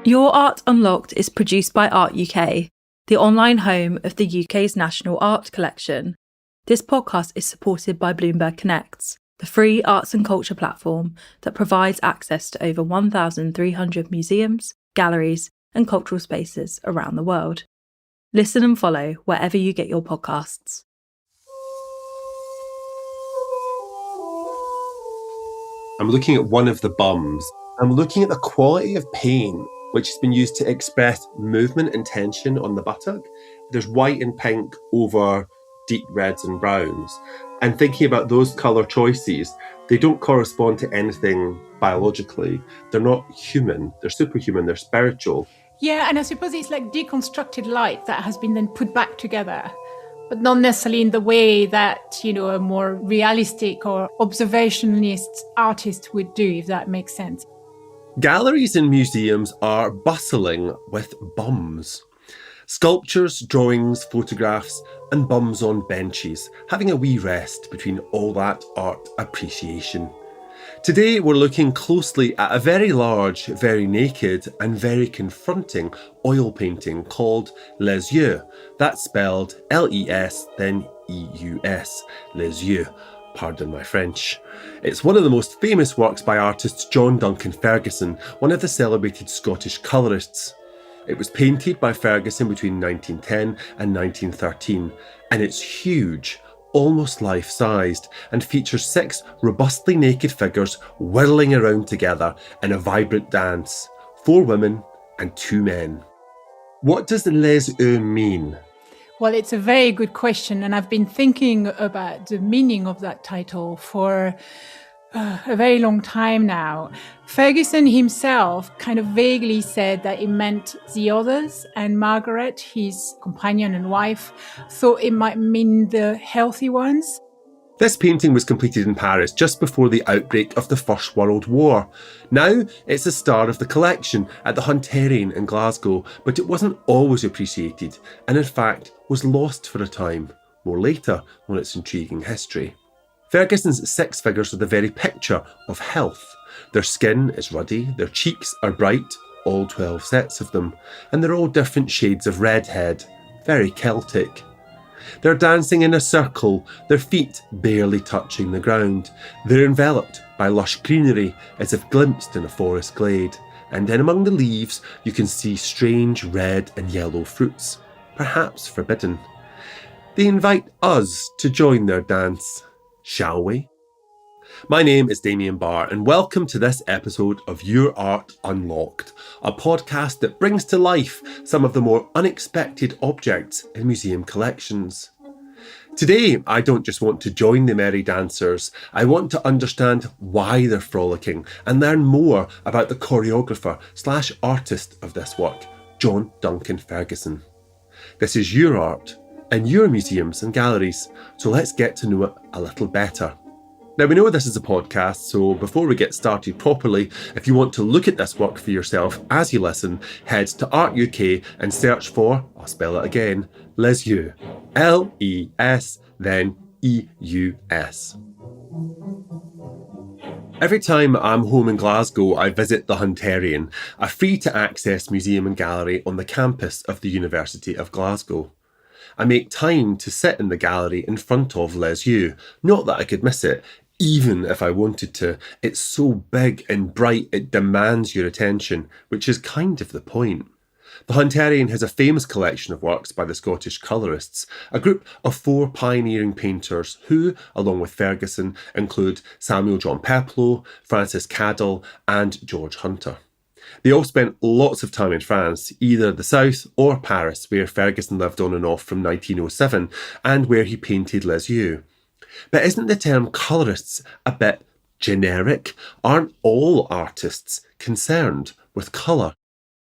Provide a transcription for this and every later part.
Your Art Unlocked is produced by Art UK, the online home of the UK's national art collection. This podcast is supported by Bloomberg Connects, the free arts and culture platform that provides access to over 1,300 museums, galleries, and cultural spaces around the world. Listen and follow wherever you get your podcasts. I'm looking at one of the bums. I'm looking at the quality of paint which has been used to express movement and tension on the buttock. There's white and pink over deep reds and browns. And thinking about those colour choices, they don't correspond to anything biologically. They're not human, they're superhuman, they're spiritual. Yeah, and I suppose it's like deconstructed light that has been then put back together, but not necessarily in the way that, a more realistic or observationist artist would do, if that makes sense. Galleries and museums are bustling with bums. Sculptures, drawings, photographs, and bums on benches, having a wee rest between all that art appreciation. Today we're looking closely at a very large, very naked, and very confronting oil painting called Les Yeux. That's spelled L-E-S, then E-U-S, Les Yeux. Pardon my French. It's one of the most famous works by artist John Duncan Fergusson, one of the celebrated Scottish Colourists. It was painted by Fergusson between 1910 and 1913, and it's huge, almost life-sized, and features 6 robustly naked figures whirling around together in a vibrant dance, 4 women and 2 men. What does Les Yeux mean? Well, it's a very good question, and I've been thinking about the meaning of that title for a very long time now. Fergusson himself kind of vaguely said that it meant the others, and Margaret, his companion and wife, thought it might mean the healthy ones. This painting was completed in Paris just before the outbreak of the First World War. Now it's the star of the collection at the Hunterian in Glasgow, but it wasn't always appreciated, and in fact was lost for a time. More later on its intriguing history. Fergusson's 6 figures are the very picture of health. Their skin is ruddy, their cheeks are bright, all 12 sets of them, and they're all different shades of redhead, very Celtic. They're dancing in a circle, their feet barely touching the ground. They're enveloped by lush greenery as if glimpsed in a forest glade, and then among the leaves you can see strange red and yellow fruits, perhaps forbidden. They invite us to join their dance. Shall we? My name is Damian and welcome to this episode of Your Art Unlocked, a podcast that brings to life some of the more unexpected objects in museum collections. Today, I don't just want to join the merry dancers, I want to understand why they're frolicking and learn more about the choreographer/artist of this work, John Duncan Fergusson. This is your art in your museums and galleries, so let's get to know it a little better. Now, we know this is a podcast, so before we get started properly, if you want to look at this work for yourself as you listen, head to Art UK and search for, I'll spell it again, Les Yeux. L-E-S, then E-U-S. Every time I'm home in Glasgow, I visit the Hunterian, a free-to-access museum and gallery on the campus of the University of Glasgow. I make time to sit in the gallery in front of Les Yeux, not that I could miss it, even if I wanted to. It's so big and bright it demands your attention, which is kind of the point. The Hunterian has a famous collection of works by the Scottish Colourists, a group of 4 pioneering painters who, along with Fergusson, include Samuel John Peploe, Francis Cadell and George Hunter. They all spent lots of time in France, either the south or Paris, where Fergusson lived on and off from 1907, and where he painted Les Yeux. But isn't the term colourists a bit generic? Aren't all artists concerned with colour?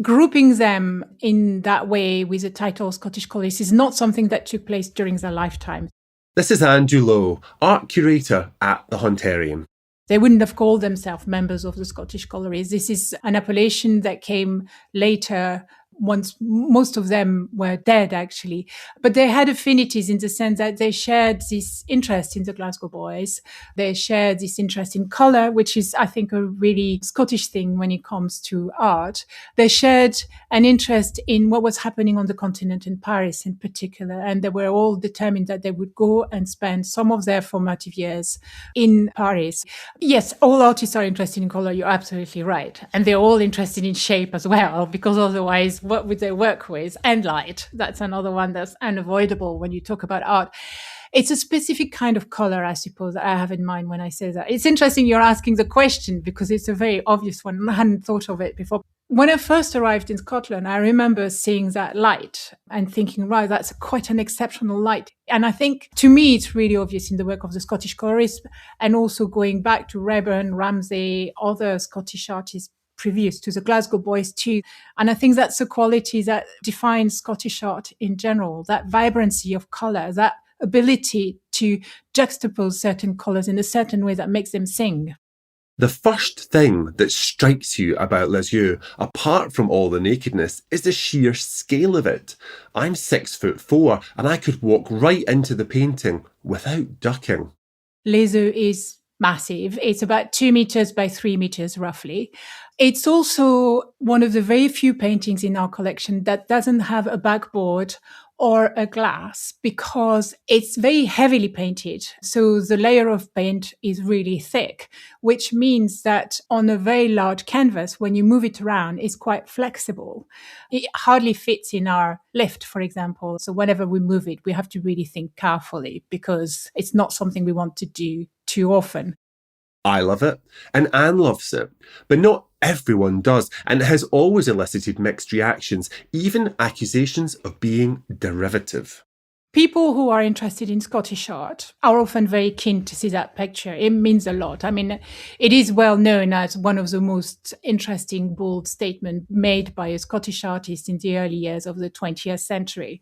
Grouping them in that way with the title Scottish Colourist is not something that took place during their lifetime. This is Anne Dulau, art curator at the Hunterian. They wouldn't have called themselves members of the Scottish Colourist. This is an appellation that came later once most of them were dead, actually. But they had affinities in the sense that they shared this interest in the Glasgow boys. They shared this interest in colour, which is, I think, a really Scottish thing when it comes to art. They shared an interest in what was happening on the continent, in Paris in particular. And they were all determined that they would go and spend some of their formative years in Paris. Yes, all artists are interested in colour. You're absolutely right. And they're all interested in shape as well, because otherwise, what would they work with? And light. That's another one that's unavoidable when you talk about art. It's a specific kind of color, I suppose, that I have in mind when I say that. It's interesting you're asking the question because it's a very obvious one. I hadn't thought of it before. When I first arrived in Scotland, I remember seeing that light and thinking, right, that's quite an exceptional light. And I think, to me, it's really obvious in the work of the Scottish Colourist, and also going back to Rayburn, Ramsay, other Scottish artists previous to the Glasgow boys too. And I think that's a quality that defines Scottish art in general, that vibrancy of colour, that ability to juxtapose certain colours in a certain way that makes them sing. The first thing that strikes you about Les Yeux, apart from all the nakedness, is the sheer scale of it. I'm 6'4" and I could walk right into the painting without ducking. Les Yeux is massive. It's about 2 meters by 3 meters, roughly. It's also one of the very few paintings in our collection that doesn't have a backboard or a glass, because it's very heavily painted. So the layer of paint is really thick, which means that on a very large canvas, when you move it around, it's quite flexible. It hardly fits in our lift, for example. So whenever we move it, we have to really think carefully because it's not something we want to do too often. I love it, and Anne loves it, but not everyone does, and it has always elicited mixed reactions, even accusations of being derivative. People who are interested in Scottish art are often very keen to see that picture. It means a lot. I mean, it is well known as one of the most interesting, bold statements made by a Scottish artist in the early years of the 20th century.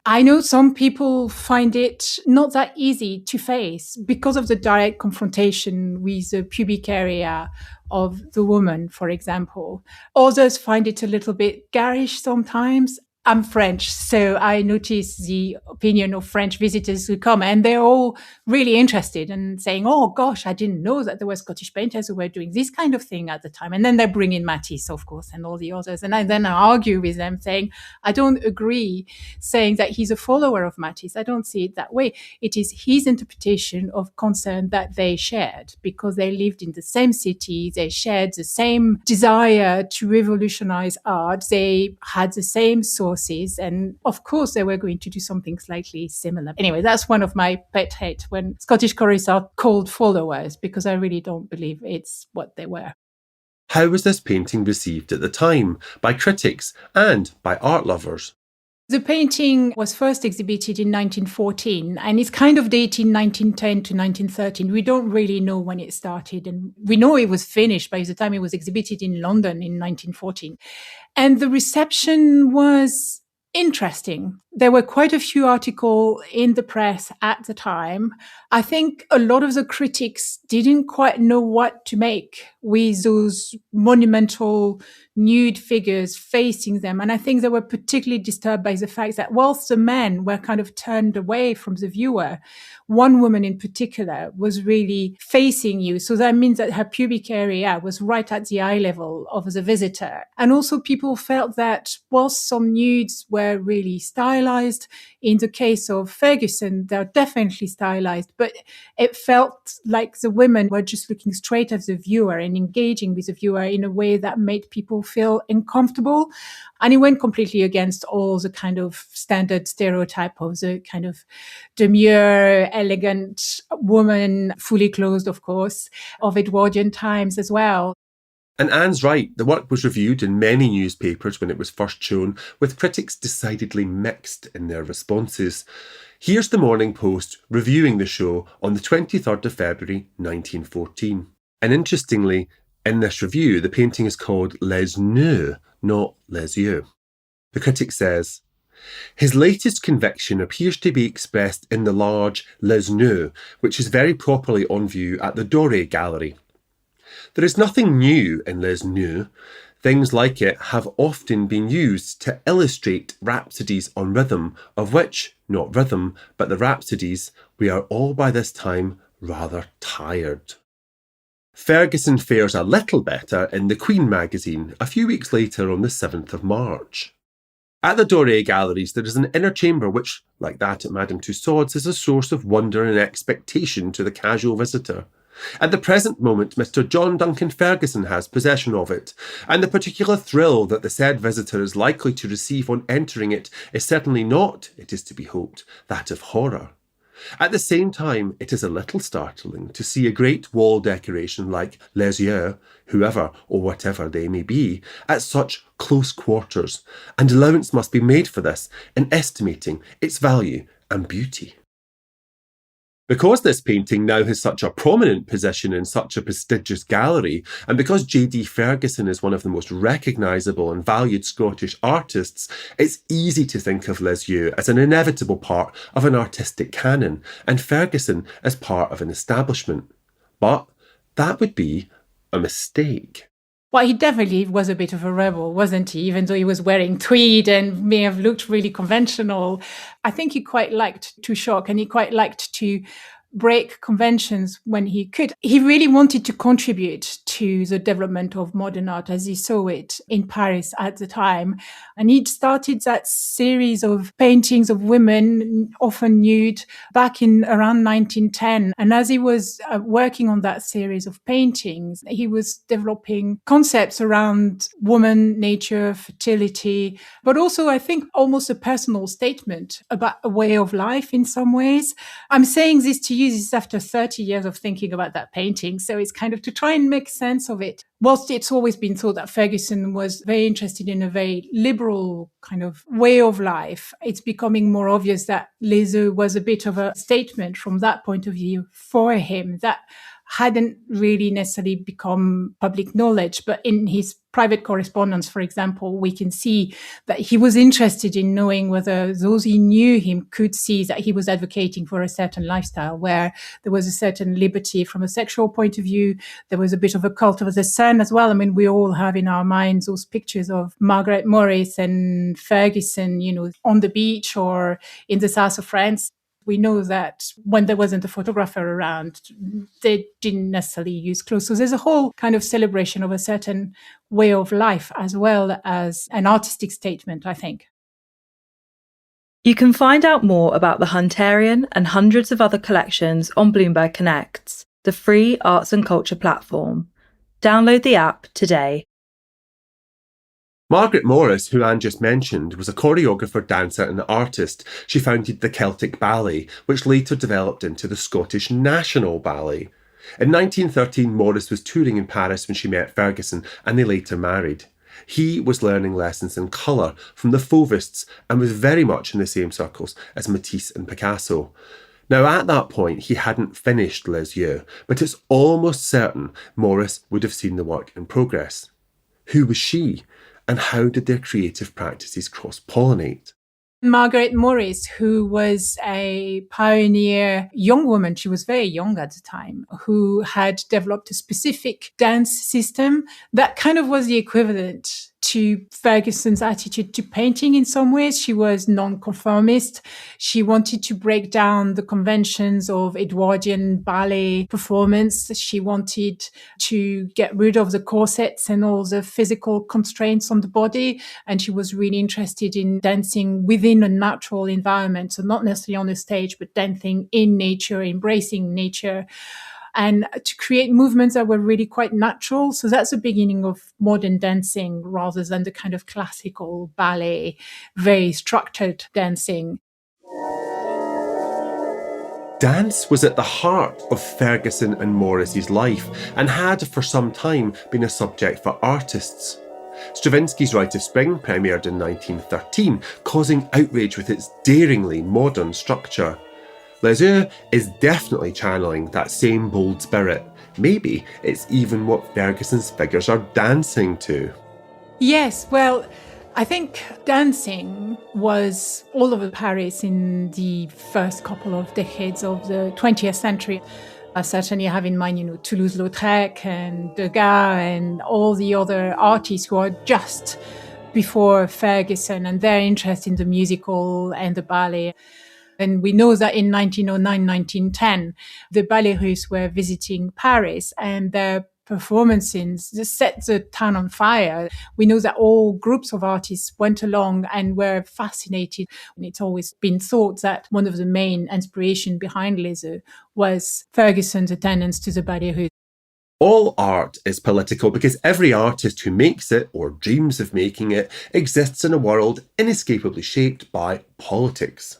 I know some people find it not that easy to face because of the direct confrontation with the pubic area of the woman, for example. Others find it a little bit garish sometimes. I'm French, so I notice the opinion of French visitors who come, and they're all really interested and saying, oh gosh, I didn't know that there were Scottish painters who were doing this kind of thing at the time. And then they bring in Matisse, of course, and all the others. And then I argue with them saying, I don't agree, saying that he's a follower of Matisse. I don't see it that way. It is his interpretation of concern that they shared because they lived in the same city. They shared the same desire to revolutionize art. They had the same sources. And of course, they were going to do something slightly similar. Anyway, that's one of my pet hates when Scottish colorists are called followers, because I really don't believe it's what they were. How was this painting received at the time by critics and by art lovers? The painting was first exhibited in 1914 and it's kind of dated 1910 to 1913. We don't really know when it started, and we know it was finished by the time it was exhibited in London in 1914. And the reception was interesting. There were quite a few articles in the press at the time. I think a lot of the critics didn't quite know what to make with those monumental nude figures facing them. And I think they were particularly disturbed by the fact that whilst the men were kind of turned away from the viewer, one woman in particular was really facing you. So that means that her pubic area was right at the eye level of the visitor. And also people felt that whilst some nudes were really stylized, in the case of Fergusson, they're definitely stylized, but it felt like the women were just looking straight at the viewer and engaging with the viewer in a way that made people feel uncomfortable. And it went completely against all the kind of standard stereotype of the kind of demure, elegant woman, fully clothed, of course, of Edwardian times as well. And Anne's right, the work was reviewed in many newspapers when it was first shown, with critics decidedly mixed in their responses. Here's the Morning Post reviewing the show on the 23rd of February 1914. And interestingly, in this review, the painting is called Les Nudes, not Les Yeux. The critic says, his latest conviction appears to be expressed in the large Les Nudes, which is very properly on view at the Doré Gallery. There is nothing new in Les Nuits. Things like it have often been used to illustrate rhapsodies on rhythm, of which, not rhythm, but the rhapsodies, we are all by this time rather tired. Fergusson fares a little better in the Queen magazine a few weeks later on the 7th of March. At the Doré Galleries there is an inner chamber which, like that at Madame Tussauds, is a source of wonder and expectation to the casual visitor. At the present moment, Mr. John Duncan Fergusson has possession of it, and the particular thrill that the said visitor is likely to receive on entering it is certainly not, it is to be hoped, that of horror. At the same time, it is a little startling to see a great wall decoration like Les Yeux, whoever or whatever they may be, at such close quarters, and allowance must be made for this in estimating its value and beauty. Because this painting now has such a prominent position in such a prestigious gallery, and because J.D. Fergusson is one of the most recognisable and valued Scottish artists, it's easy to think of Les Yeux as an inevitable part of an artistic canon, and Fergusson as part of an establishment. But that would be a mistake. Well, he definitely was a bit of a rebel, wasn't he? Even though he was wearing tweed and may have looked really conventional, I think he quite liked to shock, and he quite liked to break conventions when he could. He really wanted to contribute to the development of modern art as he saw it in Paris at the time. And he'd started that series of paintings of women, often nude, back in around 1910. And as he was working on that series of paintings, he was developing concepts around woman, nature, fertility, but also, I think, almost a personal statement about a way of life in some ways. I'm saying this to you, this is after 30 years of thinking about that painting. So it's kind of to try and make sense of it. Whilst it's always been thought that Fergusson was very interested in a very liberal kind of way of life, it's becoming more obvious that Les Yeux was a bit of a statement from that point of view for him that hadn't really necessarily become public knowledge. But in his private correspondence, for example, we can see that he was interested in knowing whether those who knew him could see that he was advocating for a certain lifestyle where there was a certain liberty from a sexual point of view. There was a bit of a cult of the sun as well. I mean, we all have in our minds those pictures of Margaret Morris and Fergusson, on the beach or in the south of France. We know that when there wasn't a photographer around, they didn't necessarily use clothes. So there's a whole kind of celebration of a certain way of life as well as an artistic statement, I think. You can find out more about the Hunterian and hundreds of other collections on Bloomberg Connects, the free arts and culture platform. Download the app today. Margaret Morris, who Anne just mentioned, was a choreographer, dancer and artist. She founded the Celtic Ballet, which later developed into the Scottish National Ballet. In 1913, Morris was touring in Paris when she met Fergusson, and they later married. He was learning lessons in colour from the Fauvists and was very much in the same circles as Matisse and Picasso. Now, at that point, he hadn't finished Les Yeux, but it's almost certain Morris would have seen the work in progress. Who was she? And how did their creative practices cross-pollinate? Margaret Morris, who was a pioneer young woman, she was very young at the time, who had developed a specific dance system that kind of was the equivalent to Fergusson's attitude to painting in some ways. She was non-conformist. She wanted to break down the conventions of Edwardian ballet performance. She wanted to get rid of the corsets and all the physical constraints on the body. And she was really interested in dancing within a natural environment. So not necessarily on a stage, but dancing in nature, embracing nature, and to create movements that were really quite natural. So that's the beginning of modern dancing rather than the kind of classical ballet, very structured dancing. Dance was at the heart of Fergusson and Morris's life and had for some time been a subject for artists. Stravinsky's Rite of Spring premiered in 1913, causing outrage with its daringly modern structure. Les Yeux is definitely channeling that same bold spirit. Maybe it's even what Fergusson's figures are dancing to. Yes, well, I think dancing was all over Paris in the first couple of decades of the 20th century. I certainly have in mind, Toulouse-Lautrec and Degas and all the other artists who are just before Fergusson and their interest in the musical and the ballet. And we know that in 1909, 1910, the Ballets Russes were visiting Paris and their performances just set the town on fire. We know that all groups of artists went along and were fascinated. And it's always been thought that one of the main inspiration behind Les Œufs was Fergusson's attendance to the Ballets Russes. All art is political because every artist who makes it or dreams of making it exists in a world inescapably shaped by politics.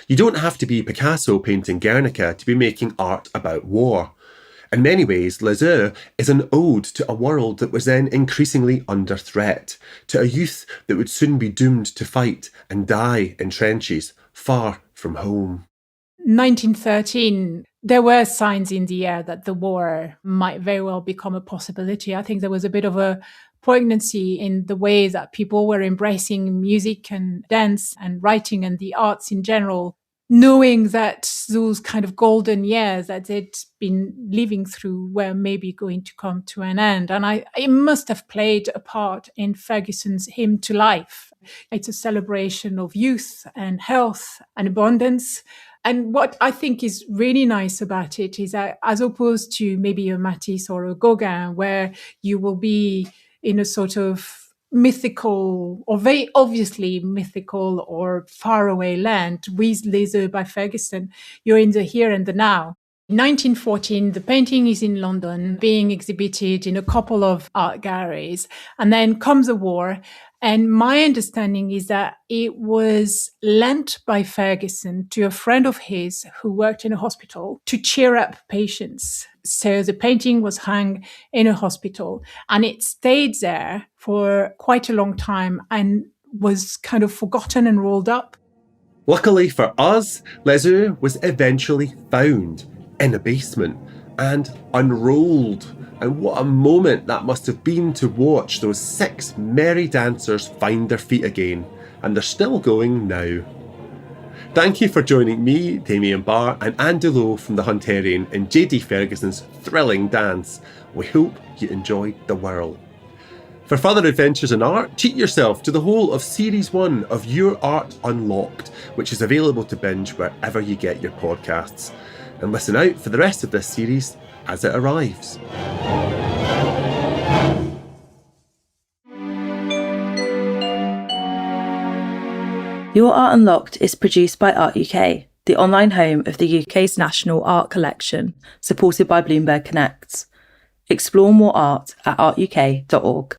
You don't have to be Picasso painting Guernica to be making art about war. In many ways, Les Œufs is an ode to a world that was then increasingly under threat, to a youth that would soon be doomed to fight and die in trenches far from home. 1913, there were signs in the air that the war might very well become a possibility. I think there was a bit of a poignancy in the way that people were embracing music and dance and writing and the arts in general, knowing that those kind of golden years that they'd been living through were maybe going to come to an end. And it must have played a part in Fergusson's hymn to life. It's a celebration of youth and health and abundance. And what I think is really nice about it is that as opposed to maybe a Matisse or a Gauguin, where you will be in a sort of mythical or very obviously mythical or faraway land with Les Œufs by Fergusson, you're in the here and the now. In 1914, the painting is in London, being exhibited in a couple of art galleries, and then comes the war. And my understanding is that it was lent by Fergusson to a friend of his who worked in a hospital to cheer up patients. So the painting was hung in a hospital and it stayed there for quite a long time and was kind of forgotten and rolled up. Luckily for us, Les Œufs was eventually found in a basement and unrolled. And what a moment that must have been to watch those 6 merry dancers find their feet again. And they're still going now. Thank you for joining me, Damian Barr, and Anne Dulau from the Hunterian in J.D. Ferguson's thrilling dance. We hope you enjoyed the whirl. For further adventures in art, treat yourself to the whole of Series 1 of Your Art Unlocked, which is available to binge wherever you get your podcasts. And listen out for the rest of this series as it arrives. Your Art Unlocked is produced by Art UK, the online home of the UK's national art collection, supported by Bloomberg Connects. Explore more art at artuk.org.